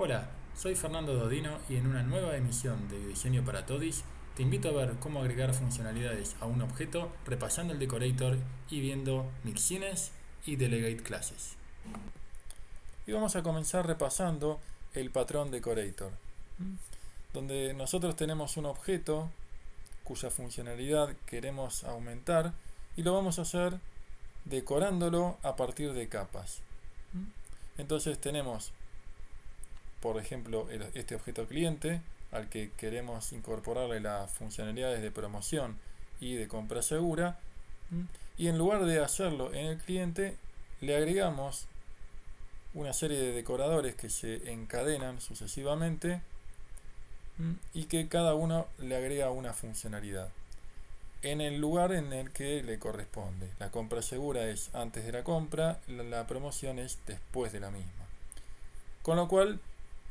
Hola, soy Fernando Dodino y en una nueva emisión de Diseño para Todis te invito a ver cómo agregar funcionalidades a un objeto repasando el decorator y viendo mixines y delegate classes. Y vamos a comenzar repasando el patrón decorator, donde nosotros tenemos un objeto cuya funcionalidad queremos aumentar y lo vamos a hacer decorándolo a partir de capas. Entonces tenemos, por ejemplo, este objeto cliente al que queremos incorporarle las funcionalidades de promoción y de compra segura, y en lugar de hacerlo en el cliente le agregamos una serie de decoradores que se encadenan sucesivamente y que cada uno le agrega una funcionalidad en el lugar en el que le corresponde. La compra segura es antes de la compra, la promoción es después de la misma. Con lo cual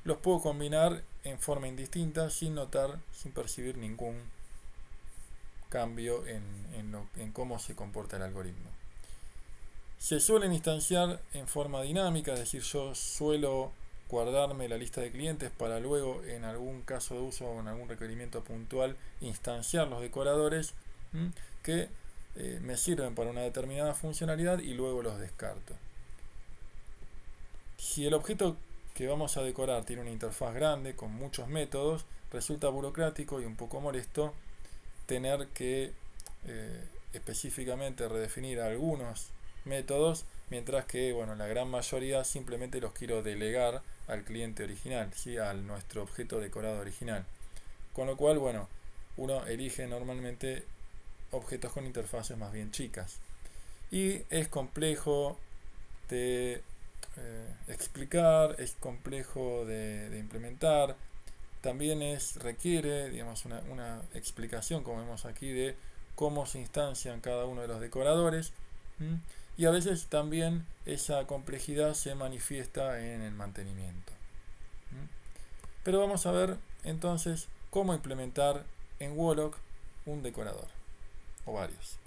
los puedo combinar en forma indistinta sin notar, sin percibir ningún cambio en cómo se comporta el algoritmo. Se suelen instanciar en forma dinámica, es decir, yo suelo guardarme la lista de clientes para luego, en algún caso de uso o en algún requerimiento puntual, instanciar los decoradores que me sirven para una determinada funcionalidad y luego los descarto. Si el objeto que vamos a decorar tiene una interfaz grande con muchos métodos, resulta burocrático y un poco molesto tener que específicamente redefinir algunos métodos, mientras que la gran mayoría simplemente los quiero delegar al cliente original, ¿sí? A nuestro objeto decorado original. Con lo cual, uno elige normalmente objetos con interfaces más bien chicas. Y es complejo de explicar, es complejo de implementar. También requiere, digamos, una explicación, como vemos aquí, de cómo se instancian cada uno de los decoradores. Y a veces también esa complejidad se manifiesta en el mantenimiento. Pero vamos a ver entonces cómo implementar en Wolock un decorador, o varios.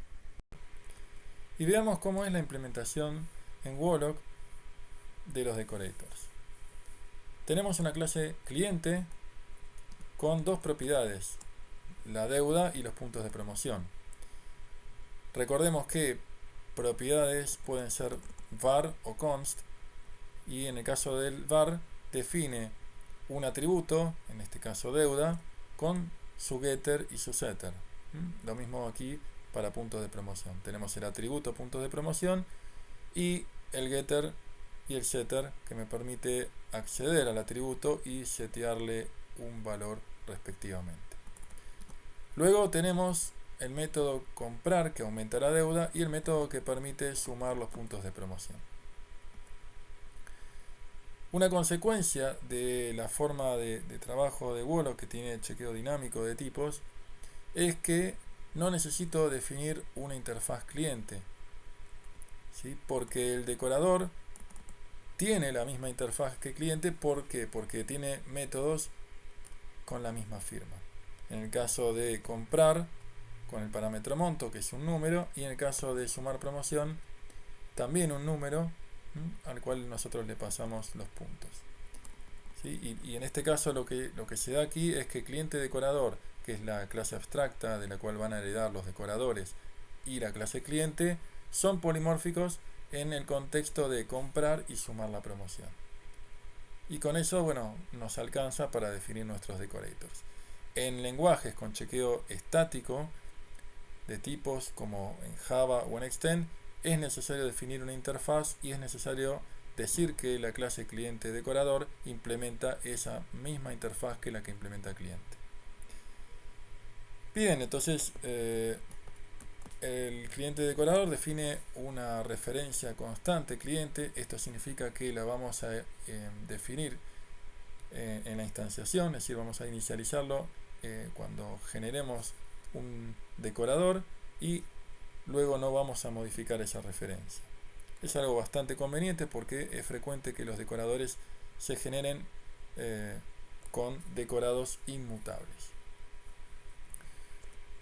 Y veamos cómo es la implementación en Wolock de los decorators. Tenemos una clase cliente con dos propiedades, la deuda y los puntos de promoción. Recordemos que propiedades pueden ser var o const, y en el caso del var define un atributo, en este caso deuda, con su getter y su setter. Lo mismo aquí para puntos de promoción. Tenemos el atributo puntos de promoción y el getter y el setter que me permite acceder al atributo y setearle un valor respectivamente. Luego tenemos el método comprar que aumenta la deuda y el método que permite sumar los puntos de promoción. Una consecuencia de la forma de trabajo de Wolock, que tiene chequeo dinámico de tipos, es que no necesito definir una interfaz cliente, ¿sí? Porque el decorador tiene la misma interfaz que cliente. ¿Por qué? Porque tiene métodos con la misma firma. En el caso de comprar, con el parámetro monto, que es un número, y en el caso de sumar promoción, también un número, al cual nosotros le pasamos los puntos. ¿Sí? Y en este caso lo que se da aquí es que cliente decorador, que es la clase abstracta de la cual van a heredar los decoradores, y la clase cliente, son polimórficos en el contexto de comprar y sumar la promoción. Y con eso, nos alcanza para definir nuestros decorators. En lenguajes con chequeo estático de tipos como en Java o en Extend, es necesario definir una interfaz y es necesario decir que la clase cliente decorador implementa esa misma interfaz que la que implementa cliente. Bien, entonces el cliente decorador define una referencia constante cliente. Esto significa que la vamos a definir en la instanciación, es decir, vamos a inicializarlo cuando generemos un decorador y luego no vamos a modificar esa referencia. Es algo bastante conveniente porque es frecuente que los decoradores se generen con decorados inmutables.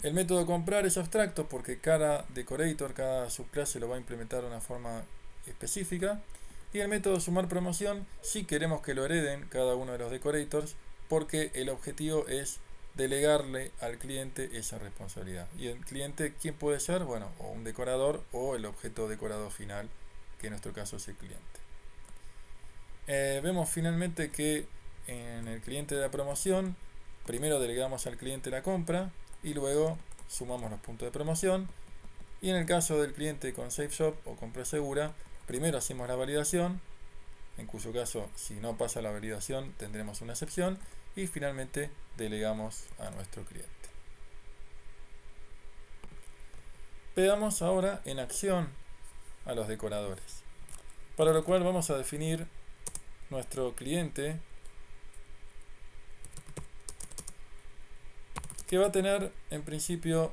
El método comprar es abstracto porque cada decorator, cada subclase lo va a implementar de una forma específica. Y el método sumar promoción sí queremos que lo hereden cada uno de los decorators, porque el objetivo es delegarle al cliente esa responsabilidad. Y el cliente, ¿quién puede ser? Bueno, o un decorador o el objeto decorado final, que en nuestro caso es el cliente. Vemos finalmente que en el cliente de la promoción, primero delegamos al cliente la compra y luego sumamos los puntos de promoción. Y en el caso del cliente con SafeShop o compra segura, primero hacemos la validación, en cuyo caso si no pasa la validación tendremos una excepción, y finalmente delegamos a nuestro cliente. Veamos ahora en acción a los decoradores, para lo cual vamos a definir nuestro cliente, que va a tener en principio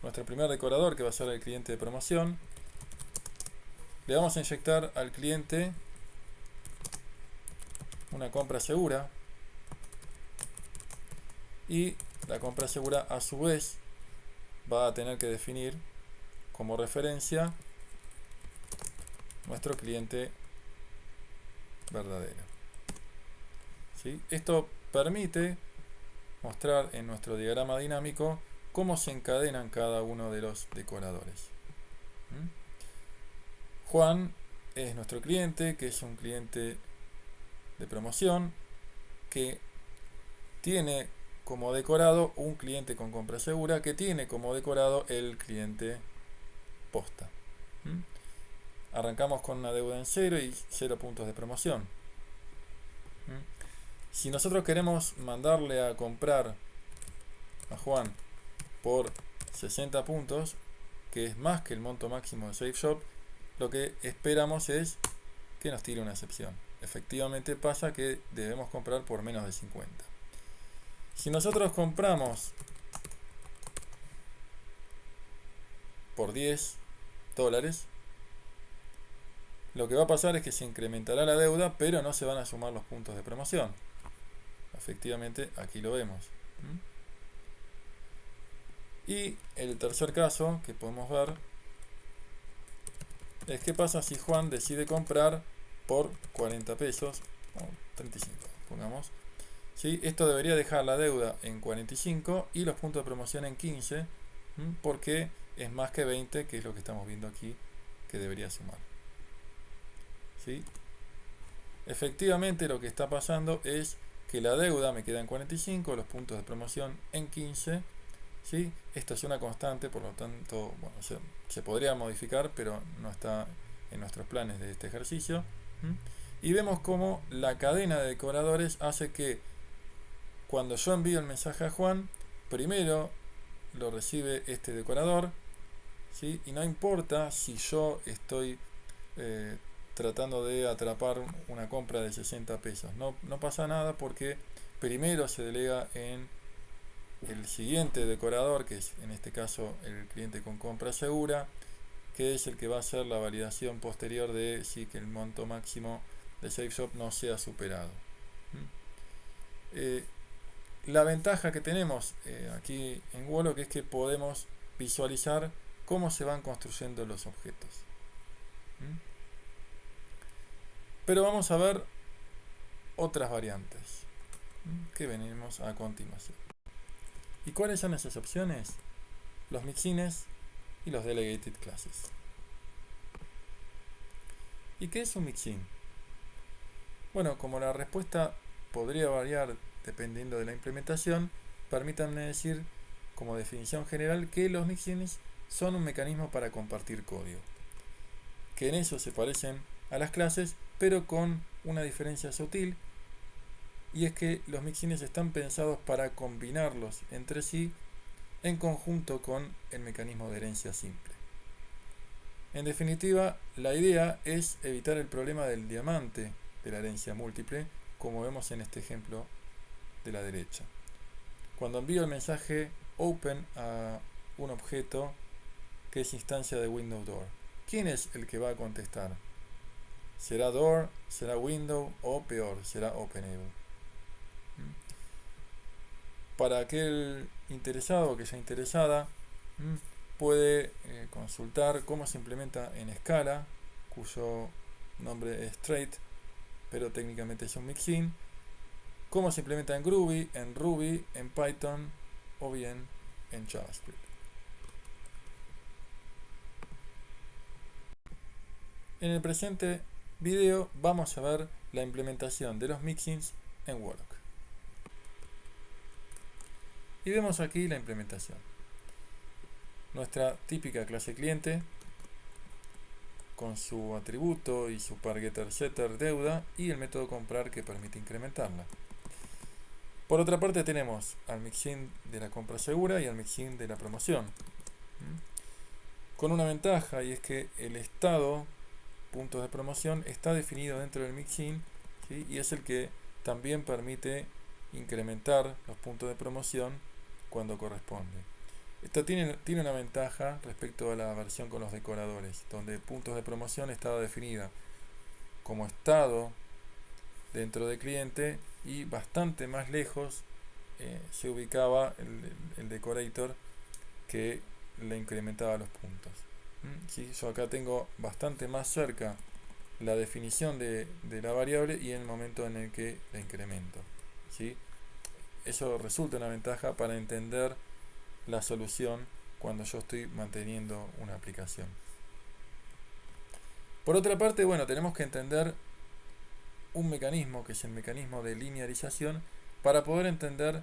nuestro primer decorador, que va a ser el cliente de promoción. Le vamos a inyectar al cliente una compra segura, y la compra segura a su vez va a tener que definir como referencia nuestro cliente verdadero. ¿Sí? Esto permite mostrar en nuestro diagrama dinámico cómo se encadenan cada uno de los decoradores. Juan es nuestro cliente, que es un cliente de promoción, que tiene como decorado un cliente con compra segura, que tiene como decorado el cliente posta. Arrancamos con una deuda en 0 y 0 puntos de promoción. Si nosotros queremos mandarle a comprar a Juan por 60 puntos, que es más que el monto máximo de SafeShop, lo que esperamos es que nos tire una excepción. Efectivamente pasa que debemos comprar por menos de 50. Si nosotros compramos por $10, lo que va a pasar es que se incrementará la deuda, pero no se van a sumar los puntos de promoción. Efectivamente, aquí lo vemos. Y el tercer caso que podemos ver es qué pasa si Juan decide comprar por 40 pesos, o 35, pongamos. ¿Sí? Esto debería dejar la deuda en 45 y los puntos de promoción en 15, porque es más que 20, que es lo que estamos viendo aquí que debería sumar. ¿Sí? Efectivamente lo que está pasando es que la deuda me queda en 45, los puntos de promoción en 15. ¿Sí? Esto es una constante, por lo tanto, bueno, se podría modificar, pero no está en nuestros planes de este ejercicio. Y vemos cómo la cadena de decoradores hace que cuando yo envío el mensaje a Juan, primero lo recibe este decorador, ¿sí? Y no importa si yo estoy tratando de atrapar una compra de 60 pesos. No pasa nada, porque primero se delega en el siguiente decorador, que es en este caso el cliente con compra segura, que es el que va a hacer la validación posterior de si que el monto máximo de SafeShop no sea superado. La ventaja que tenemos aquí en Wolock es que podemos visualizar cómo se van construyendo los objetos. Pero vamos a ver otras variantes que venimos a continuación. ¿Y cuáles son esas opciones? Los mixins y los delegated classes. ¿Y qué es un mixin? Bueno, como la respuesta podría variar dependiendo de la implementación, permítanme decir como definición general que los mixins son un mecanismo para compartir código, que en eso se parecen a las clases, pero con una diferencia sutil, y es que los mixins están pensados para combinarlos entre sí en conjunto con el mecanismo de herencia simple. En definitiva, la idea es evitar el problema del diamante de la herencia múltiple, como vemos en este ejemplo de la derecha. Cuando envío el mensaje open a un objeto que es instancia de window door, ¿quién es el que va a contestar? ¿Será door, será window o peor, será openable? Para aquel interesado o aquella interesada, puede consultar cómo se implementa en Scala, cuyo nombre es Straight, pero técnicamente es un mixin, cómo se implementa en Groovy, en Ruby, en Python o bien en JavaScript. En el presente video vamos a ver la implementación de los mixins en Warlock. Y vemos aquí la implementación. Nuestra típica clase cliente con su atributo y su parGetterSetter deuda y el método comprar que permite incrementarla. Por otra parte tenemos al mixin de la compra segura y al mixin de la promoción. Con una ventaja, y es que el estado puntos de promoción está definido dentro del mixin, ¿sí? Y es el que también permite incrementar los puntos de promoción cuando corresponde. Esto tiene una ventaja respecto a la versión con los decoradores, donde puntos de promoción estaba definida como estado dentro del cliente y bastante más lejos se ubicaba el decorator que le incrementaba los puntos. ¿Sí? Yo acá tengo bastante más cerca la definición de la variable y en el momento en el que la incremento. ¿Sí? Eso resulta una ventaja para entender la solución cuando yo estoy manteniendo una aplicación. Por otra parte, bueno, tenemos que entender un mecanismo que es el mecanismo de linearización para poder entender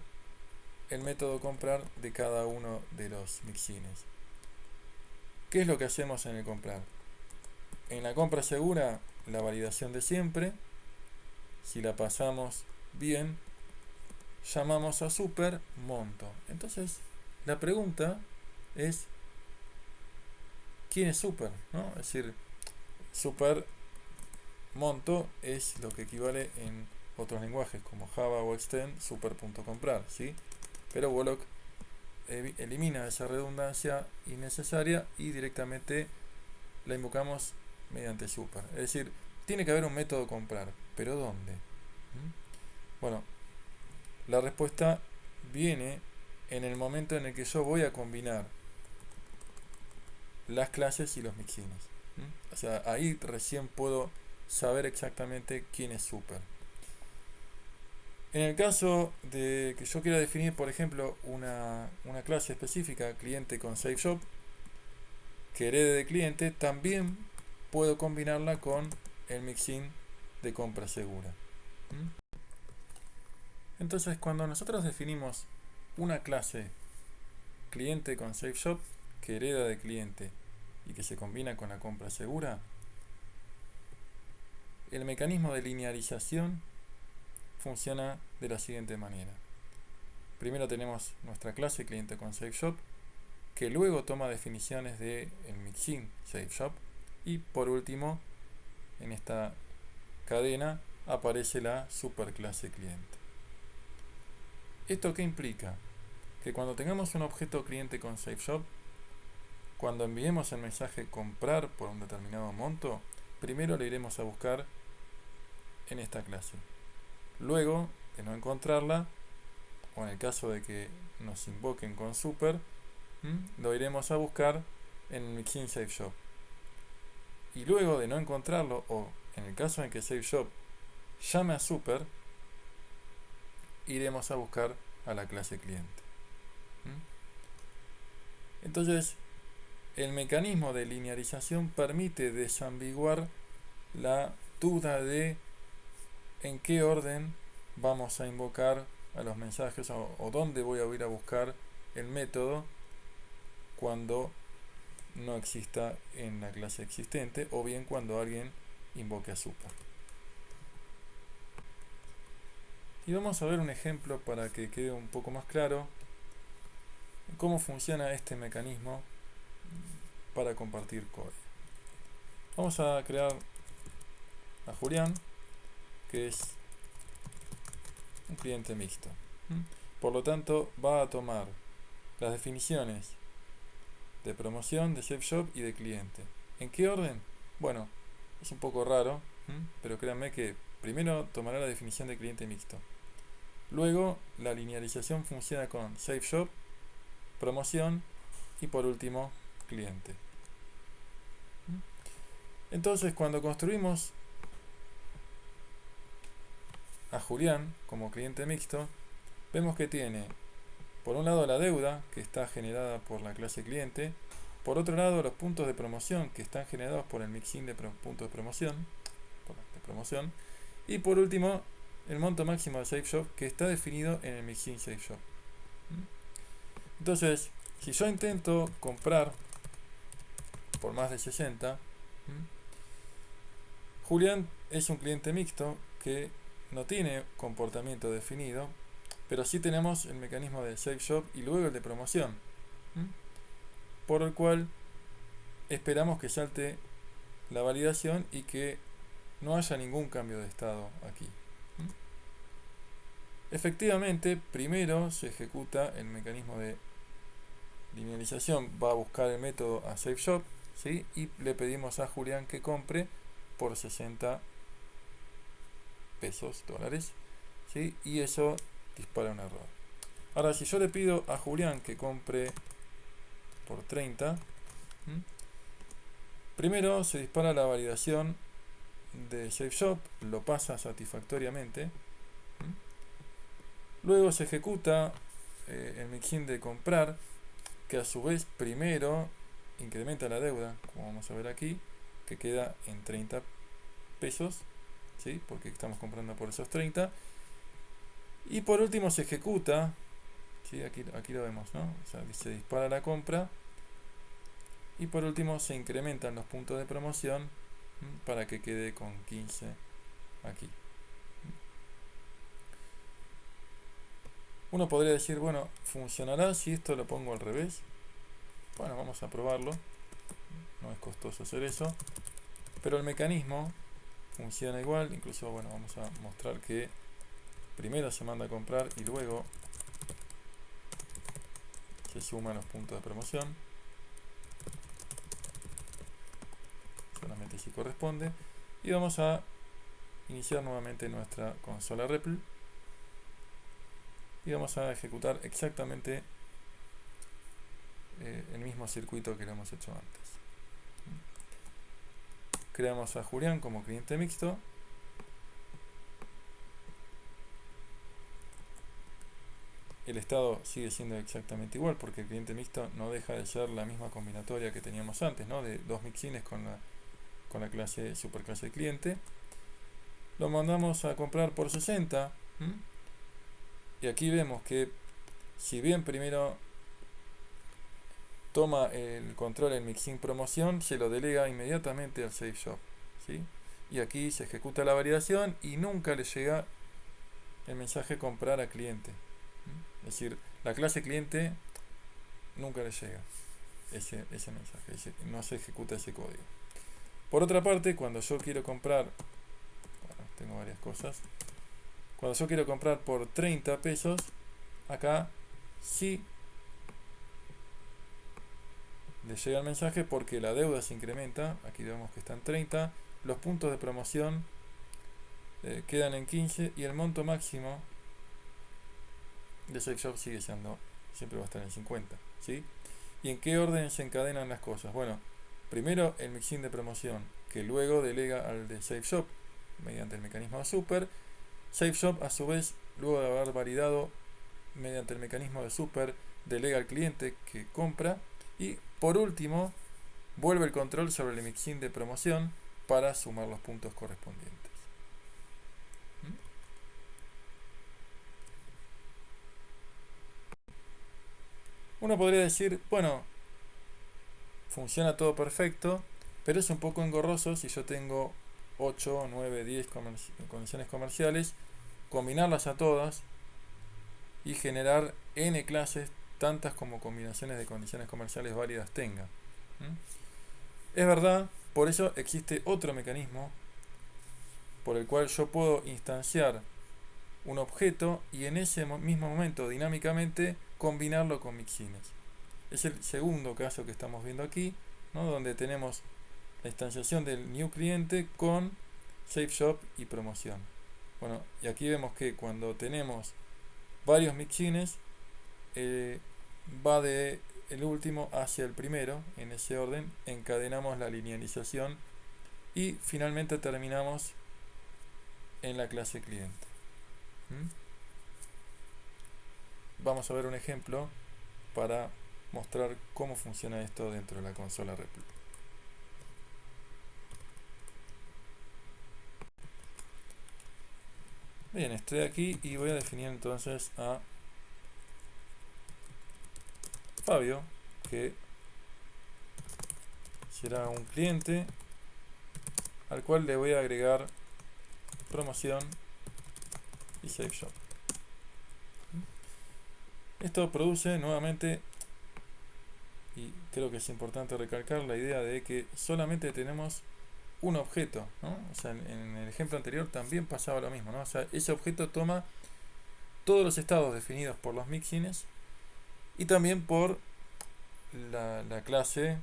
el método comprar de cada uno de los mixines. ¿Qué es lo que hacemos en el comprar? En la compra segura, la validación de siempre. Si la pasamos bien, llamamos a super monto. Entonces, la pregunta es, ¿quién es super? ¿No? Es decir, super monto es lo que equivale en otros lenguajes como Java o Extend, super.comprar, ¿sí? Pero Warlock elimina esa redundancia innecesaria y directamente la invocamos mediante super. Es decir, tiene que haber un método comprar, pero ¿dónde? Bueno, la respuesta viene en el momento en el que yo voy a combinar las clases y los mixines. O sea, ahí recién puedo saber exactamente quién es super. En el caso de que yo quiera definir, por ejemplo, una clase específica, cliente con SafeShop, que herede de cliente, también puedo combinarla con el mixin de compra segura. Entonces, cuando nosotros definimos una clase cliente con SafeShop que hereda de cliente y que se combina con la compra segura, el mecanismo de linearización funciona de la siguiente manera. Primero tenemos nuestra clase cliente con SafeShop, que luego toma definiciones del mixin SafeShop, y por último, en esta cadena aparece la superclase cliente. ¿Esto qué implica? Que cuando tengamos un objeto cliente con SafeShop, cuando enviemos el mensaje comprar por un determinado monto, primero le iremos a buscar en esta clase. Luego, de no encontrarla, o en el caso de que nos invoquen con super, lo iremos a buscar en el mixin SafeShop. Y luego de no encontrarlo, o en el caso en que SafeShop llame a super, iremos a buscar a la clase cliente. Entonces, el mecanismo de linearización permite desambiguar la duda de en qué orden vamos a invocar a los mensajes o dónde voy a ir a buscar el método cuando no exista en la clase existente o bien cuando alguien invoque a super. Y vamos a ver un ejemplo para que quede un poco más claro cómo funciona este mecanismo para compartir código. Vamos a crear a Julián, que es un cliente mixto. Por lo tanto, va a tomar las definiciones de promoción, de SafeShop y de cliente. ¿En qué orden? Bueno, es un poco raro, pero créanme que primero tomará la definición de cliente mixto. Luego, la linealización funciona con SafeShop, promoción y por último, cliente. Entonces, cuando construimos a Julián como cliente mixto, vemos que tiene, por un lado, la deuda, que está generada por la clase cliente, por otro lado, los puntos de promoción, que están generados por el mixin de puntos de promoción, y por último, el monto máximo de SafeShop, que está definido en el mixin SafeShop. Entonces, si yo intento comprar por más de 60, Julián es un cliente mixto que no tiene comportamiento definido, pero sí tenemos el mecanismo de SafeShop y luego el de promoción, por el cual esperamos que salte la validación y que no haya ningún cambio de estado aquí. Efectivamente, primero se ejecuta el mecanismo de linealización, va a buscar el método a SafeShop, ¿sí? Y le pedimos a Julián que compre por 60 pesos, dólares, ¿sí? Y eso dispara un error. Ahora, si yo le pido a Julián que compre por 30, primero se dispara la validación de SafeShop, lo pasa satisfactoriamente. Luego se ejecuta el mixin de comprar, que a su vez primero incrementa la deuda, como vamos a ver aquí, que queda en 30 pesos, ¿sí? Porque estamos comprando por esos 30. Y por último se ejecuta, ¿sí? Aquí lo vemos, ¿no? O sea, se dispara la compra. Y por último se incrementan los puntos de promoción para que quede con 15 aquí. Uno podría decir, bueno, ¿funcionará si esto lo pongo al revés? Bueno, vamos a probarlo. No es costoso hacer eso. Pero el mecanismo funciona igual. Incluso, bueno, vamos a mostrar que primero se manda a comprar y luego se suman los puntos de promoción. Solamente si corresponde. Y vamos a iniciar nuevamente nuestra consola REPL. Y vamos a ejecutar exactamente el mismo circuito que lo hemos hecho antes. Creamos a Julián como cliente mixto. El estado sigue siendo exactamente igual porque el cliente mixto no deja de ser la misma combinatoria que teníamos antes, ¿no? De dos mixines con la clase superclase cliente. Lo mandamos a comprar por 60. Y aquí vemos que si bien primero toma el control en mixin promoción, se lo delega inmediatamente al SafeShop, ¿sí? Y aquí se ejecuta la validación y nunca le llega el mensaje comprar a cliente. Es decir, la clase cliente nunca le llega ese mensaje, no se ejecuta ese código. Por otra parte, cuando yo quiero comprar, bueno, tengo varias cosas. Cuando yo quiero comprar por 30 pesos, acá sí le llega el mensaje porque la deuda se incrementa. Aquí vemos que están 30. Los puntos de promoción quedan en 15 y el monto máximo de SafeShop sigue siendo, siempre va a estar en 50, ¿sí? ¿Y en qué orden se encadenan las cosas? Bueno, primero el mixin de promoción, que luego delega al de SafeShop mediante el mecanismo de super. SafeShop, a su vez, luego de haber validado mediante el mecanismo de super, delega al cliente que compra. Y por último, vuelve el control sobre el mixin de promoción para sumar los puntos correspondientes. Uno podría decir, bueno, funciona todo perfecto, pero es un poco engorroso si yo tengo 8, 9, 10 condiciones comerciales, combinarlas a todas y generar n clases, tantas como combinaciones de condiciones comerciales válidas tenga. Es verdad, por eso existe otro mecanismo por el cual yo puedo instanciar un objeto y en ese mismo momento dinámicamente combinarlo con mixines. Es el segundo caso que estamos viendo aquí, ¿no? Donde tenemos la instanciación del new cliente con SafeShop y promoción. Bueno, y aquí vemos que cuando tenemos varios mixines, va de el último hacia el primero, en ese orden, encadenamos la linealización y finalmente terminamos en la clase cliente. ¿Mm? Vamos a ver un ejemplo para mostrar cómo funciona esto dentro de la consola REPL. Bien, estoy aquí y voy a definir entonces a Fabio, que será un cliente al cual le voy a agregar promoción y Save Shop. Esto produce nuevamente, y creo que es importante recalcar la idea de que solamente tenemos un objeto, ¿no? O sea, en el ejemplo anterior también pasaba lo mismo, ¿no? O sea, ese objeto toma todos los estados definidos por los mixins y también por la clase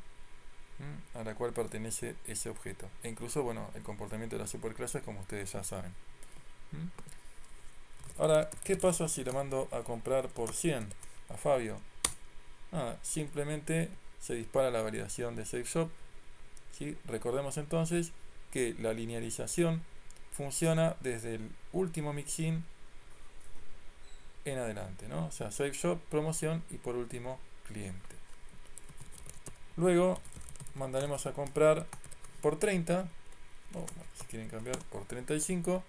a la cual pertenece ese objeto. E incluso, bueno, el comportamiento de las superclases, como ustedes ya saben. Ahora, ¿qué pasa si lo mando a comprar por 100 a Fabio? Simplemente se dispara la validación de SafeShop. ¿Sí? Recordemos entonces que la linealización funciona desde el último mixin en adelante, ¿no? O sea, SafeShop, promoción y por último cliente. Luego mandaremos a comprar por 30, si quieren cambiar, por 35.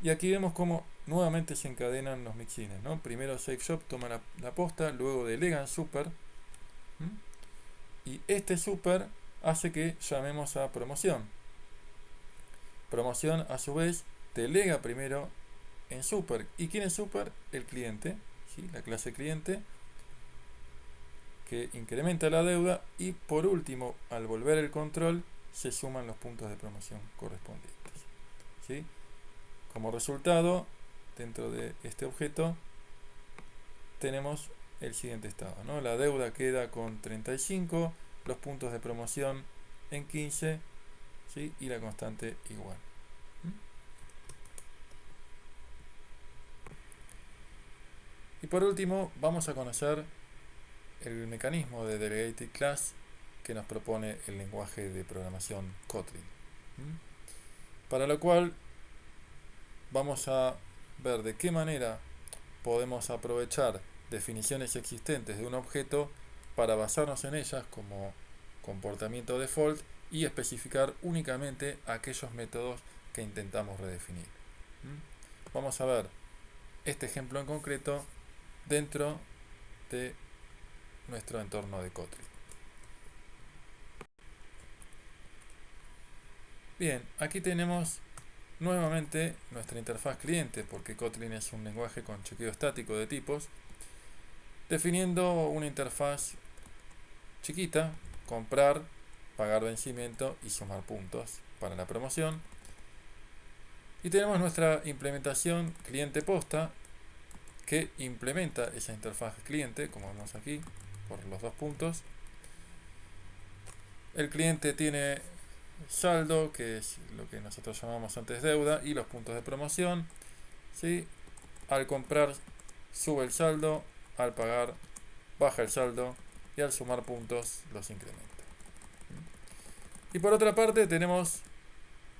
Y aquí vemos cómo nuevamente se encadenan los mixines, ¿no? Primero SafeShop toma la posta, luego delegan super. Y este super hace que llamemos a promoción. Promoción a su vez delega primero en super. ¿Y quién es super? El cliente, ¿sí? La clase cliente, que incrementa la deuda y por último, al volver el control, se suman los puntos de promoción correspondientes, ¿sí? Como resultado, dentro de este objeto, tenemos el siguiente estado, ¿no? La deuda queda con 35, los puntos de promoción en 15, ¿sí? Y la constante igual. Y por último, vamos a conocer el mecanismo de Delegated Class que nos propone el lenguaje de programación Kotlin. Para lo cual vamos a ver de qué manera podemos aprovechar definiciones existentes de un objeto para basarnos en ellas como comportamiento default y especificar únicamente aquellos métodos que intentamos redefinir. Vamos a ver este ejemplo en concreto dentro de nuestro entorno de Kotlin. Bien, aquí tenemos nuevamente nuestra interfaz cliente, porque Kotlin es un lenguaje con chequeo estático de tipos, definiendo una interfaz chiquita: comprar, pagar vencimiento y sumar puntos para la promoción. Y tenemos nuestra implementación cliente posta, que implementa esa interfaz cliente, como vemos aquí, por los dos puntos. El cliente tiene saldo, que es lo que nosotros llamamos antes deuda, y los puntos de promoción, ¿sí? Al comprar sube el saldo, al pagar baja el saldo y al sumar puntos los incrementa. Y por otra parte tenemos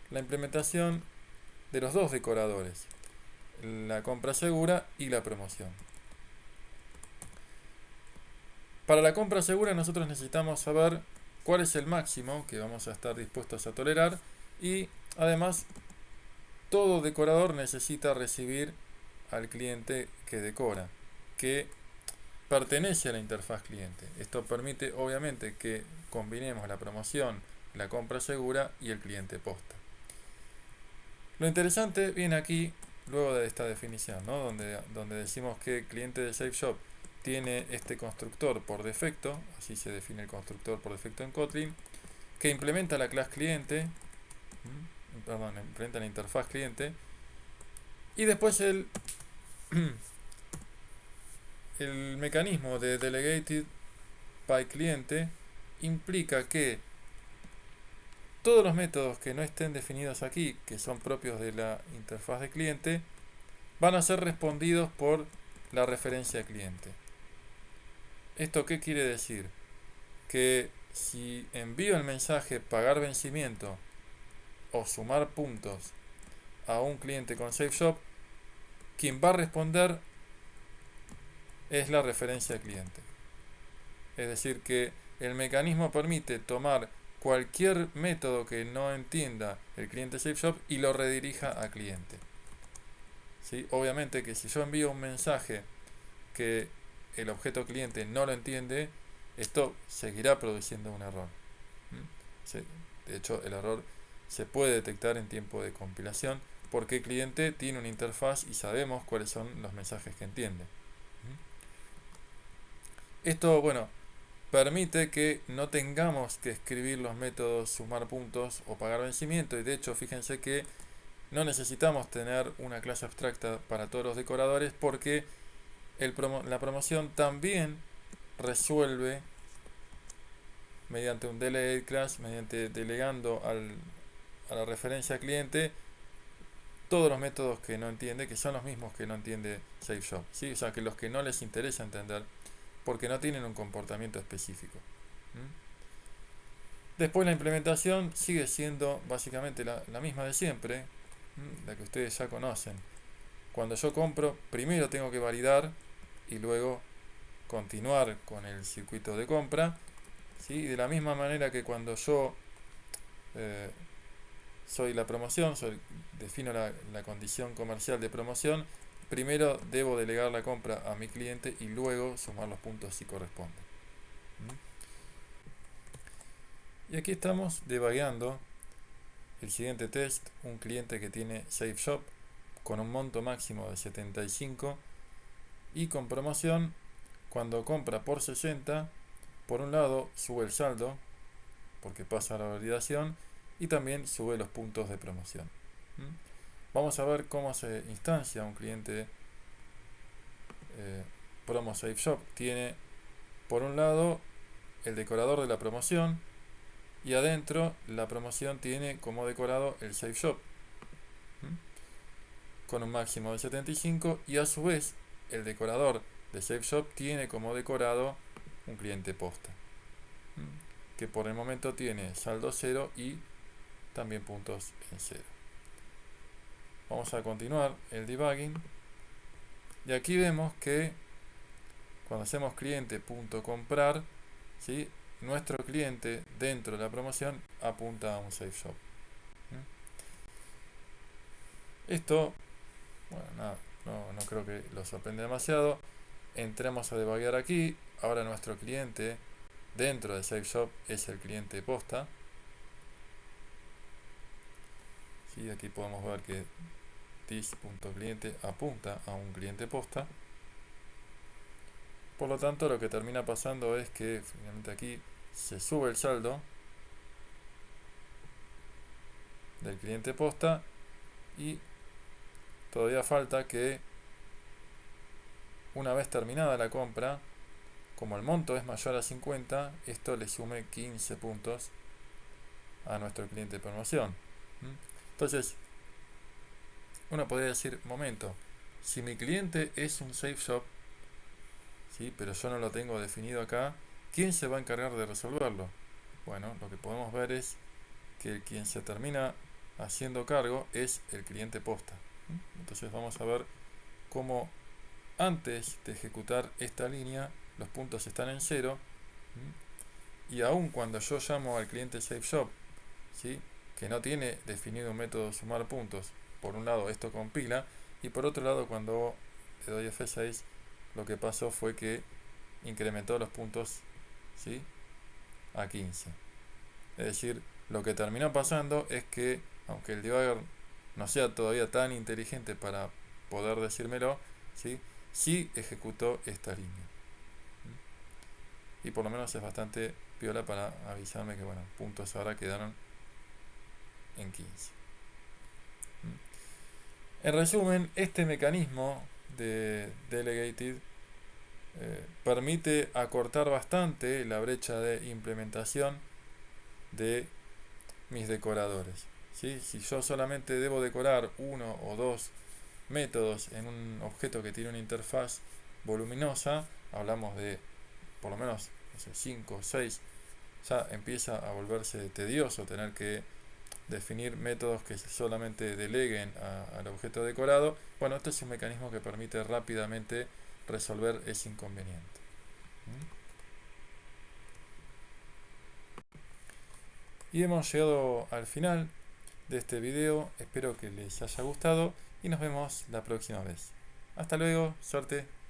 la implementación de los dos decoradores, la compra segura y la promoción. Para la compra segura nosotros necesitamos saber cuál es el máximo que vamos a estar dispuestos a tolerar, y además todo decorador necesita recibir al cliente que decora, que pertenece a la interfaz cliente. Esto permite obviamente que combinemos la promoción, la compra segura y el cliente posta. Lo interesante viene aquí luego de esta definición, ¿no? donde decimos que el cliente de SafeShop tiene este constructor por defecto, así se define el constructor por defecto en Kotlin, que implementa la clase cliente, implementa la interfaz cliente, y después el mecanismo de Delegated by cliente implica que todos los métodos que no estén definidos aquí, que son propios de la interfaz de cliente, van a ser respondidos por la referencia cliente. ¿Esto qué quiere decir? Que si envío el mensaje pagar vencimiento o sumar puntos a un cliente con SafeShop, quien va a responder es la referencia cliente. Es decir, que el mecanismo permite tomar cualquier método que no entienda el cliente SafeShop y lo redirija a cliente. ¿Sí? Obviamente que si yo envío un mensaje que el objeto cliente no lo entiende, esto seguirá produciendo un error. De hecho, el error se puede detectar en tiempo de compilación porque el cliente tiene una interfaz y sabemos cuáles son los mensajes que entiende. Esto, bueno, permite que no tengamos que escribir los métodos sumar puntos o pagar vencimiento, y de hecho fíjense que no necesitamos tener una clase abstracta para todos los decoradores porque la promoción también resuelve mediante un delegate class, mediante delegando a la referencia cliente todos los métodos que no entiende, que son los mismos que no entiende SafeShop, ¿sí? O sea, que los que no les interesa entender porque no tienen un comportamiento específico. Después la implementación sigue siendo básicamente la misma de siempre, la que ustedes ya conocen. Cuando yo compro, primero tengo que validar y luego continuar con el circuito de compra, ¿sí? De la misma manera que cuando yo soy la promoción, defino la condición comercial de promoción, primero debo delegar la compra a mi cliente y luego sumar los puntos si corresponde. Y aquí estamos debugueando el siguiente test, un cliente que tiene SafeShop con un monto máximo de 75 y con promoción, cuando compra por 60, por un lado sube el saldo porque pasa la validación y también sube los puntos de promoción. Vamos a ver cómo se instancia un cliente Promo SafeShop. Tiene por un lado el decorador de la promoción y adentro la promoción tiene como decorado el SafeShop con un máximo de 75 y a su vez el decorador de SafeShop tiene como decorado un cliente posta que por el momento tiene saldo 0 y también puntos en 0. Vamos a continuar el debugging y aquí vemos que cuando hacemos cliente.comprar, ¿sí? Nuestro cliente dentro de la promoción apunta a un SafeShop. Esto, bueno, nada, no creo que lo sorprenda demasiado. Entremos a debuguear aquí. Ahora nuestro cliente dentro de SafeShop es el cliente posta. ¿Sí? Aquí podemos ver que this.cliente apunta a un cliente posta. Por lo tanto, lo que termina pasando es que finalmente aquí se sube el saldo del cliente posta y todavía falta que una vez terminada la compra, como el monto es mayor a 50, esto le sume 15 puntos a nuestro cliente de promoción. Entonces, uno podría decir, momento, si mi cliente es un SafeShop, ¿sí? Pero yo no lo tengo definido acá, ¿quién se va a encargar de resolverlo? Bueno, lo que podemos ver es que quien se termina haciendo cargo es el cliente posta. Entonces vamos a ver cómo antes de ejecutar esta línea los puntos están en 0 y aun cuando yo llamo al cliente SafeShop, ¿sí? Que no tiene definido un método de sumar puntos, por un lado esto compila y por otro lado cuando le doy F6 lo que pasó fue que incrementó los puntos, ¿sí? A 15. Es decir, lo que terminó pasando es que aunque el debugger no sea todavía tan inteligente para poder decírmelo, sí ejecutó esta línea. Y por lo menos es bastante piola para avisarme que, bueno, puntos ahora quedaron en 15. En resumen, este mecanismo de Delegated permite acortar bastante la brecha de implementación de mis decoradores. ¿Sí? Si yo solamente debo decorar uno o dos métodos en un objeto que tiene una interfaz voluminosa, hablamos de por lo menos, no sé, 5 o 6, ya empieza a volverse tedioso tener que definir métodos que solamente deleguen al objeto decorado. Bueno, este es un mecanismo que permite rápidamente resolver ese inconveniente. Y hemos llegado al final de este video, espero que les haya gustado y nos vemos la próxima vez. Hasta luego, suerte.